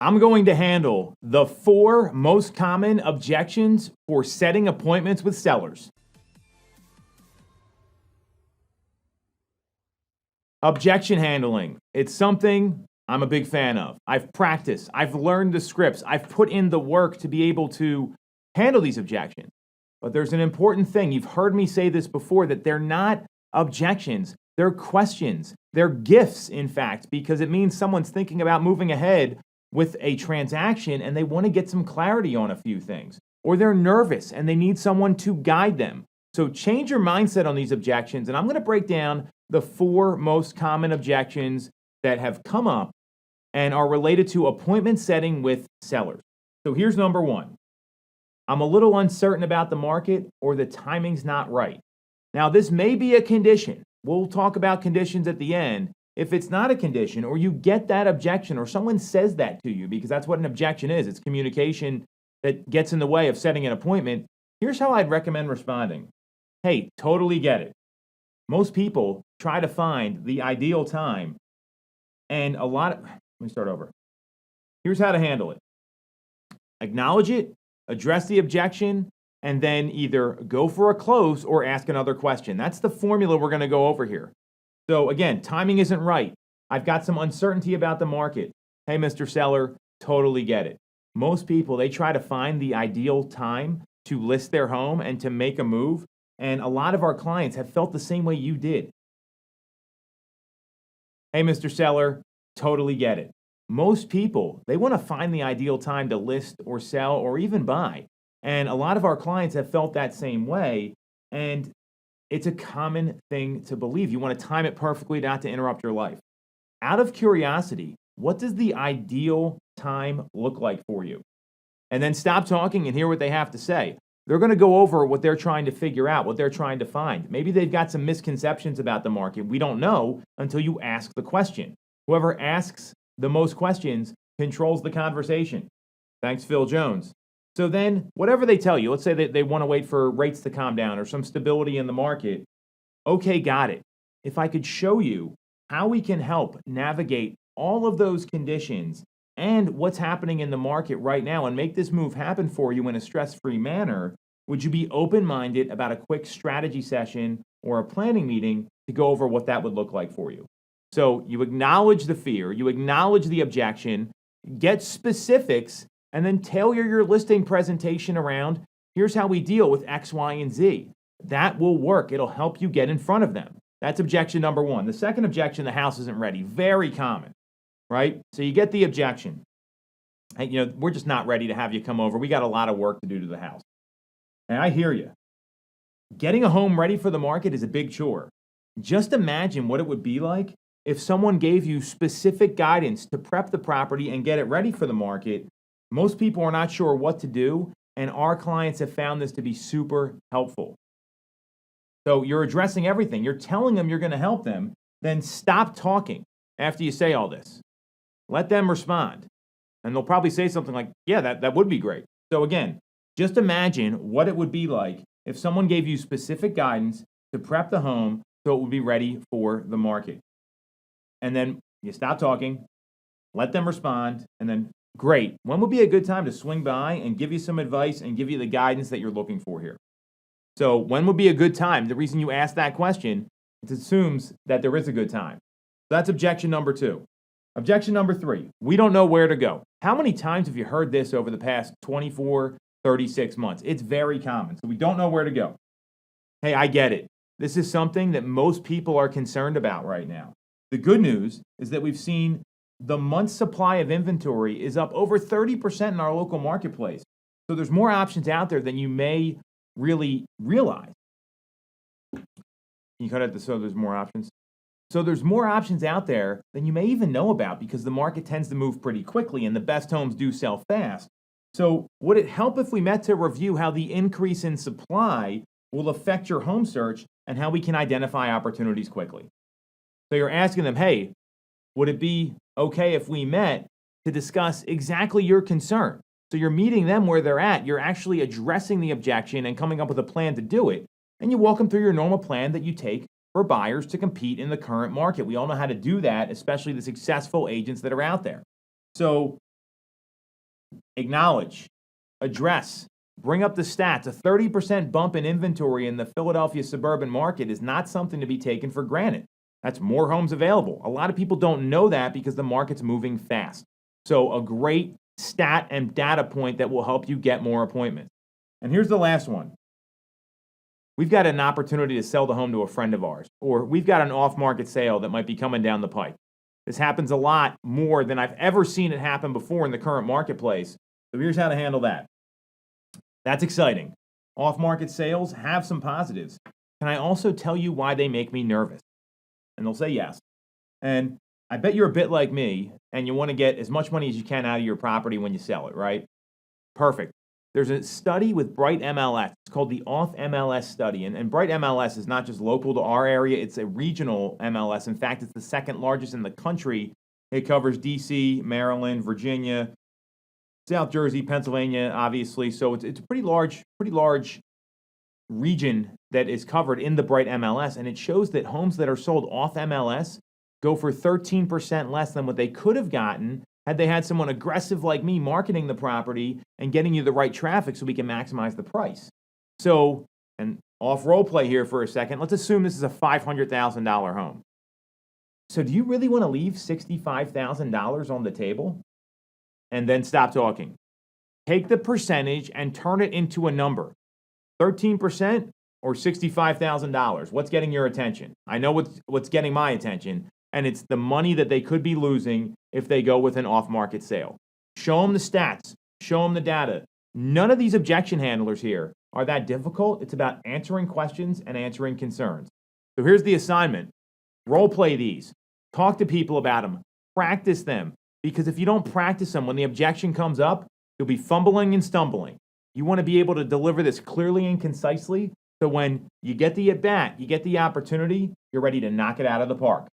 I'm going to handle the 4 most common objections for setting appointments with sellers. Objection handling. It's something I'm a big fan of. I've practiced, I've learned the scripts, I've put in the work to be able to handle these objections. But there's an important thing. You've heard me say this before, that they're not objections, they're questions. They're gifts, in fact, because it means someone's thinking about moving ahead with a transaction and they want to get some clarity on a few things. Or they're nervous and they need someone to guide them. So change your mindset on these objections. And I'm going to break down the 4 most common objections that have come up and are related to appointment setting with sellers. So here's number 1. I'm a little uncertain about the market, or the timing's not right. Now, this may be a condition. We'll talk about conditions at the end. If it's not a condition, or you get that objection, or someone says that to you, because that's what an objection is. It's communication that gets in the way of setting an appointment. Here's how I'd recommend responding. Hey, totally get it. Most people try to find the ideal time, and let me start over. Here's how to handle it. Acknowledge it, address the objection, and then either go for a close or ask another question. That's the formula we're going to go over here. So again, timing isn't right. I've got some uncertainty about the market. Hey, Mr. Seller, totally get it. Most people, they try to find the ideal time to list their home and to make a move. And a lot of our clients have felt the same way you did. Hey, Mr. Seller, totally get it. Most people, they want to find the ideal time to list or sell or even buy. And a lot of our clients have felt that same way. And it's a common thing to believe. You want to time it perfectly not to interrupt your life. Out of curiosity, what does the ideal time look like for you? And then stop talking and hear what they have to say. They're going to go over what they're trying to figure out, what they're trying to find. Maybe they've got some misconceptions about the market. We don't know until you ask the question. Whoever asks the most questions controls the conversation. Thanks, Phil Jones. So then, whatever they tell you, let's say that they want to wait for rates to calm down or some stability in the market. Okay, got it. If I could show you how we can help navigate all of those conditions and what's happening in the market right now and make this move happen for you in a stress-free manner, would you be open-minded about a quick strategy session or a planning meeting to go over what that would look like for you? So you acknowledge the fear, you acknowledge the objection, get specifics, and then tailor your listing presentation around, here's how we deal with X, Y, and Z. That will work. It'll help you get in front of them. That's objection number 1. The second objection, the house isn't ready. Very common, right? So you get the objection. Hey, we're just not ready to have you come over. We got a lot of work to do to the house. And I hear you. Getting a home ready for the market is a big chore. Just imagine what it would be like if someone gave you specific guidance to prep the property and get it ready for the market. Most people are not sure what to do, and our clients have found this to be super helpful. So you're addressing everything. You're telling them you're going to help them. Then stop talking after you say all this. Let them respond. And they'll probably say something like, yeah, that would be great. So again, just imagine what it would be like if someone gave you specific guidance to prep the home so it would be ready for the market. And then you stop talking, let them respond, and then great. When would be a good time to swing by and give you some advice and give you the guidance that you're looking for here? So when would be a good time? The reason you ask that question, it assumes that there is a good time. So that's objection number 2. Objection number 3, we don't know where to go. How many times have you heard this over the past 24, 36 months? It's very common. So we don't know where to go. Hey, I get it. This is something that most people are concerned about right now. The good news is that we've seen the month's supply of inventory is up over 30% in our local marketplace. So there's more options out there than you may really realize. Can you cut out the so there's more options? So there's more options out there than you may even know about because the market tends to move pretty quickly and the best homes do sell fast. So would it help if we met to review how the increase in supply will affect your home search and how we can identify opportunities quickly? So you're asking them, hey, would it be okay if we met to discuss exactly your concern? So you're meeting them where they're at. You're actually addressing the objection and coming up with a plan to do it. And you walk them through your normal plan that you take for buyers to compete in the current market. We all know how to do that, especially the successful agents that are out there. So Acknowledge, address, bring up the stats. A 30% bump in inventory in the Philadelphia suburban market is not something to be taken for granted. That's more homes available. A lot of people don't know that because the market's moving fast. So a great stat and data point that will help you get more appointments. And here's the last one. We've got an opportunity to sell the home to a friend of ours, or we've got an off-market sale that might be coming down the pike. This happens a lot more than I've ever seen it happen before in the current marketplace. So here's how to handle that. That's exciting. Off-market sales have some positives. Can I also tell you why they make me nervous? And they'll say yes. And I bet you're a bit like me, and you want to get as much money as you can out of your property when you sell it, right? Perfect. There's a study with Bright MLS. It's called the Off MLS study. And Bright MLS is not just local to our area, it's a regional MLS. In fact, it's the second largest in the country. It covers DC, Maryland, Virginia, South Jersey, Pennsylvania, obviously. So it's a pretty large region that is covered in the Bright MLS. And it shows that homes that are sold off MLS go for 13% less than what they could have gotten had they had someone aggressive like me marketing the property and getting you the right traffic so we can maximize the price. So, and off role play here for a second, let's assume this is a $500,000 home. So do you really want to leave $65,000 on the table? And then stop talking. Take the percentage and turn it into a number. 13% or $65,000? What's getting your attention? I know what's getting my attention, and it's the money that they could be losing if they go with an off-market sale. Show them the stats. Show them the data. None of these objection handlers here are that difficult. It's about answering questions and answering concerns. So here's the assignment. Role play these. Talk to people about them. Practice them. Because if you don't practice them, when the objection comes up, you'll be fumbling and stumbling. You want to be able to deliver this clearly and concisely, so when you get the at-bat, you get the opportunity, you're ready to knock it out of the park.